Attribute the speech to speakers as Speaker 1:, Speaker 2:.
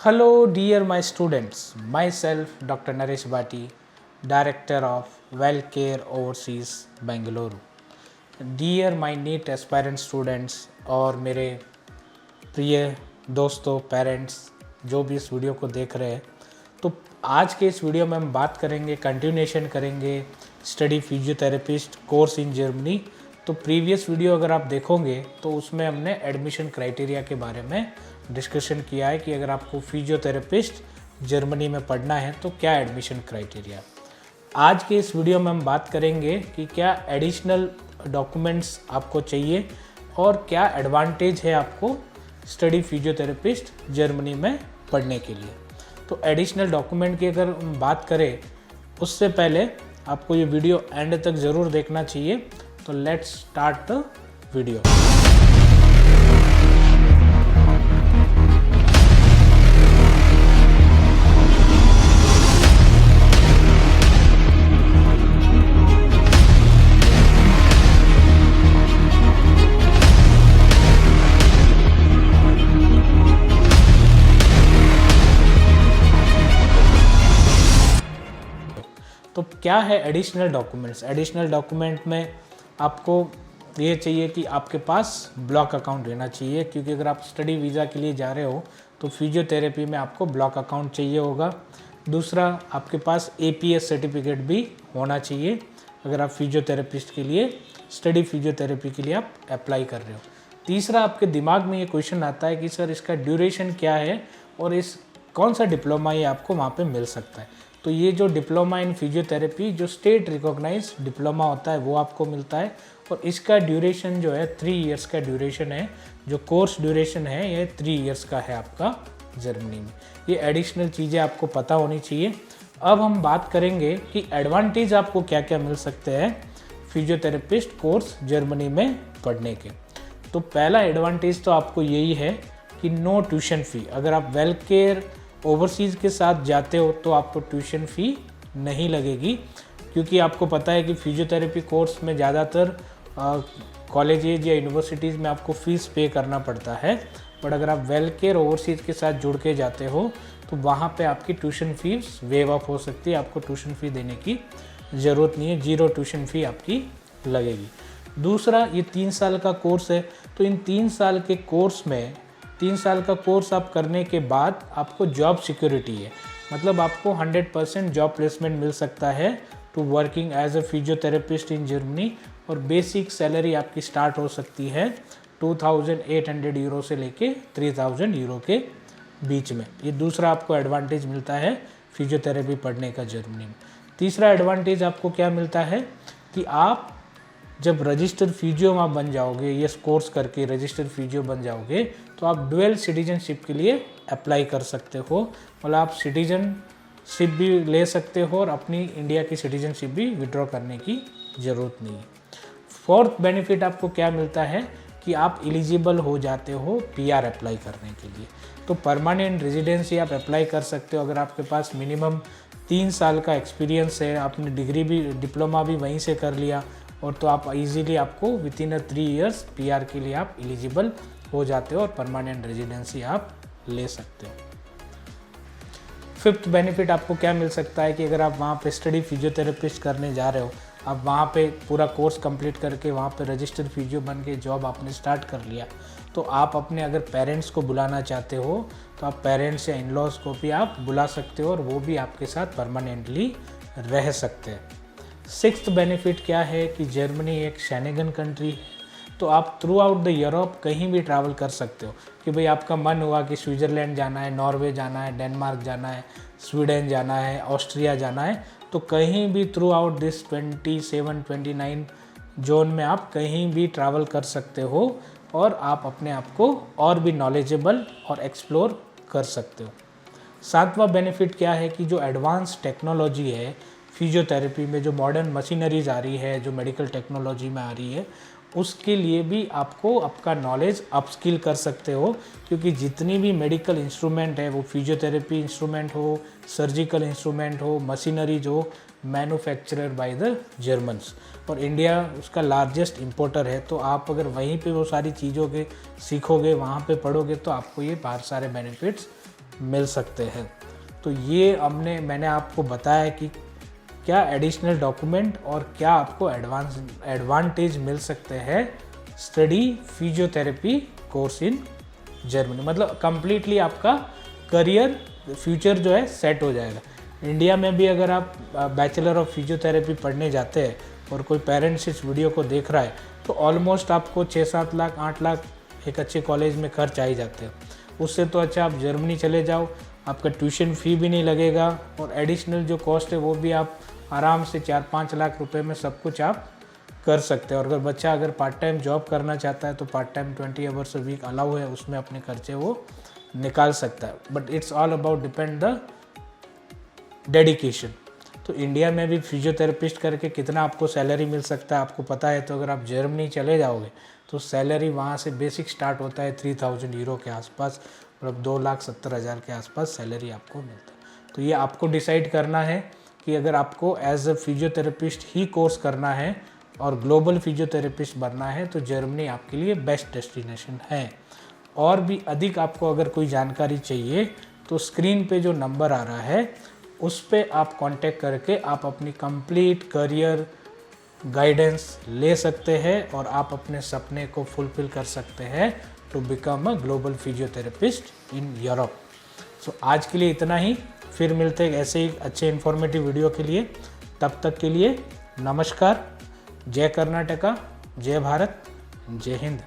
Speaker 1: Hello, dear my students. Myself, Dr. Naresh Bhati, Director of WellCare Overseas, Bengaluru. Dear my NEET aspirant students और मेरे प्रिय दोस्तों, parents जो भी इस वीडियो को देख रहे हैं, तो आज के इस वीडियो में हम बात करेंगे, कंटिन्यूएशन करेंगे study physiotherapist course in Germany. तो प्रीवियस वीडियो अगर आप देखोगे तो उसमें हमने एडमिशन क्राइटेरिया के बारे में डिस्कशन किया है कि अगर आपको फिजियोथेरेपिस्ट जर्मनी में पढ़ना है तो क्या एडमिशन क्राइटेरिया। आज के इस वीडियो में हम बात करेंगे कि क्या एडिशनल डॉक्यूमेंट्स आपको चाहिए और क्या एडवांटेज है आपको स्टडी फिजियोथेरेपिस्ट जर्मनी में पढ़ने के लिए। तो एडिशनल डॉक्यूमेंट की अगर हम बात करें उससे पहले आपको ये वीडियो एंड तक ज़रूर देखना चाहिए। तो लेट्स स्टार्ट द वीडियो। तो क्या है एडिशनल डॉक्यूमेंट्स। एडिशनल डॉक्यूमेंट में आपको ये चाहिए कि आपके पास ब्लॉक अकाउंट रहना चाहिए, क्योंकि अगर आप स्टडी वीज़ा के लिए जा रहे हो तो फिजियोथेरेपी में आपको ब्लॉक अकाउंट चाहिए होगा। दूसरा, आपके पास APS सर्टिफिकेट भी होना चाहिए अगर आप फिजियोथेरेपिस्ट के लिए स्टडी फिजियोथेरेपी के लिए आप अप्लाई कर रहे हो। तीसरा, आपके दिमाग में ये क्वेश्चन आता है कि सर इसका ड्यूरेशन क्या है और इस कौन सा डिप्लोमा ये आपको वहाँ पे मिल सकता है। तो ये जो डिप्लोमा इन फिजियोथेरेपी जो स्टेट रिकॉग्नाइज डिप्लोमा होता है वो आपको मिलता है और इसका ड्यूरेशन जो है 3 इयर्स का ड्यूरेशन है। जो कोर्स ड्यूरेशन है ये 3 इयर्स का है आपका जर्मनी में। ये एडिशनल चीज़ें आपको पता होनी चाहिए। अब हम बात करेंगे कि एडवांटेज आपको क्या क्या मिल सकते हैं फिजियोथेरेपिस्ट कोर्स जर्मनी में पढ़ने के। तो पहला एडवांटेज तो आपको यही है कि नो ट्यूशन फ़ी। अगर आप वेलकेयर ओवरसीज़ के साथ जाते हो तो आपको ट्यूशन फ़ी नहीं लगेगी, क्योंकि आपको पता है कि फिजियोथेरेपी कोर्स में ज़्यादातर कॉलेजेज या यूनिवर्सिटीज़ में आपको फ़ीस पे करना पड़ता है। बट अगर आप वेलकेयर ओवरसीज़ के साथ जुड़ के जाते हो तो वहाँ पे आपकी ट्यूशन फीस वेव ऑफ हो सकती है। आपको ट्यूशन फ़ी देने की ज़रूरत नहीं है, 0 ट्यूशन फ़ी आपकी लगेगी। दूसरा, ये 3 साल का कोर्स है, तो इन 3 साल के कोर्स में 3 साल का कोर्स आप करने के बाद आपको जॉब सिक्योरिटी है, मतलब आपको 100% जॉब प्लेसमेंट मिल सकता है to working as a physiotherapist in Germany. और बेसिक सैलरी आपकी स्टार्ट हो सकती है 2800 यूरो से लेके 3000 यूरो के बीच में। ये दूसरा आपको एडवांटेज मिलता है फिजियोथेरेपी पढ़ने का जर्मनी में। तीसरा एडवांटेज आपको क्या मिलता है कि आप जब रजिस्टर्ड फिजियो आप बन जाओगे, ये कोर्स करके रजिस्टर्ड फिजियो बन जाओगे, तो आप डुअल सिटीजनशिप के लिए अप्लाई कर सकते हो। मतलब आप सिटीजनशिप भी ले सकते हो और अपनी इंडिया की सिटीजनशिप भी विड्रॉ करने की ज़रूरत नहीं है। फोर्थ बेनिफिट आपको क्या मिलता है कि आप एलिजिबल हो जाते हो PR अप्लाई करने के लिए। तो परमानेंट रेजिडेंसी आप अप्लाई कर सकते हो अगर आपके पास मिनिमम 3 साल का एक्सपीरियंस है, आपने डिग्री भी डिप्लोमा भी वहीं से कर लिया, और तो आप इजीली आपको विद इन 3 इयर्स PR के लिए आप एलिजिबल हो जाते हो और परमानेंट रेजिडेंसी आप ले सकते हो। फिफ्थ बेनिफिट आपको क्या मिल सकता है कि अगर आप वहाँ पे स्टडी फिजियोथेरेपिस्ट करने जा रहे हो, आप वहाँ पे पूरा कोर्स कंप्लीट करके वहाँ पे रजिस्टर्ड फिजियो बन के जॉब आपने स्टार्ट कर लिया, तो आप अपने अगर पेरेंट्स को बुलाना चाहते हो तो आप पेरेंट्स या इन-लॉज को भी आप बुला सकते हो और वो भी आपके साथ परमानेंटली रह सकते हैं। सिक्स्थ बेनिफिट क्या है कि जर्मनी एक शेंगन कंट्री है, तो आप थ्रू आउट द यूरोप कहीं भी ट्रैवल कर सकते हो। कि भाई आपका मन हुआ कि स्विट्ज़रलैंड जाना है, नॉर्वे जाना है, डेनमार्क जाना है, स्वीडन जाना है, ऑस्ट्रिया जाना है, तो कहीं भी थ्रू आउट दिस 27-29 जोन में आप कहीं भी ट्रैवल कर सकते हो और आप अपने आप को और भी नॉलेजेबल और एक्सप्लोर कर सकते हो। सातवां बेनिफिट क्या है कि जो एडवांस टेक्नोलॉजी है फिजियोथेरेपी में, जो मॉडर्न मशीनरीज आ रही है, जो मेडिकल टेक्नोलॉजी में आ रही है, उसके लिए भी आपको आपका नॉलेज अपस्किल कर सकते हो, क्योंकि जितनी भी मेडिकल इंस्ट्रूमेंट है, वो फिजियोथेरेपी इंस्ट्रूमेंट हो, सर्जिकल इंस्ट्रूमेंट हो, मशीनरीज हो, मैन्युफैक्चरर बाय द जर्मन्स, और इंडिया उसका लार्जेस्ट इंपोर्टर है। तो आप अगर वहीं पे वो सारी चीज़ों के सीखोगे, वहाँ पे पढ़ोगे, तो आपको ये बहुत सारे बेनिफिट्स मिल सकते हैं। तो ये मैंने आपको बताया कि क्या एडिशनल डॉक्यूमेंट और क्या आपको एडवांटेज मिल सकते हैं study physiotherapy course in Germany. मतलब कंप्लीटली आपका करियर फ्यूचर जो है सेट हो जाएगा। इंडिया में भी अगर आप बैचलर ऑफ फिजियोथेरेपी पढ़ने जाते हैं और कोई पेरेंट्स इस वीडियो को देख रहा है तो ऑलमोस्ट आपको 6-7 लाख 8 लाख एक अच्छे कॉलेज में खर्च आ ही जाते हैं। उससे तो अच्छा आप जर्मनी चले जाओ, आपका ट्यूशन फ़ी भी नहीं लगेगा और एडिशनल जो कॉस्ट है वो भी आप आराम से 4-5 लाख रुपए में सब कुछ आप कर सकते हैं। और अगर बच्चा पार्ट टाइम जॉब करना चाहता है तो part time 20 hours a week allow है, उसमें अपने खर्चे वो निकाल सकता है। But it's all about depend the dedication. तो इंडिया में भी फिजियोथेरेपिस्ट करके कितना आपको सैलरी मिल सकता है आपको पता है। तो अगर आप जर्मनी चले जाओगे तो सैलरी वहाँ से बेसिक स्टार्ट होता है 3000 यूरो के आसपास, मतलब 2,70,000 के आसपास सैलरी आपको मिलता है। तो ये आपको डिसाइड करना है कि अगर आपको एज अ फिजियोथेरेपिस्ट ही कोर्स करना है और ग्लोबल फिजियोथेरेपिस्ट बनना है तो जर्मनी आपके लिए बेस्ट डेस्टिनेशन है। और भी अधिक आपको अगर कोई जानकारी चाहिए तो स्क्रीन पे जो नंबर आ रहा है उस पर आप कांटेक्ट करके आप अपनी कंप्लीट करियर गाइडेंस ले सकते हैं और आप अपने सपने को फुलफिल कर सकते हैं to become a global physiotherapist in Europe. So आज के लिए इतना ही, फिर मिलते हैं ऐसे ही अच्छे इन्फॉर्मेटिव वीडियो के लिए। तब तक के लिए नमस्कार, जय कर्नाटका, जय भारत, जय हिंद।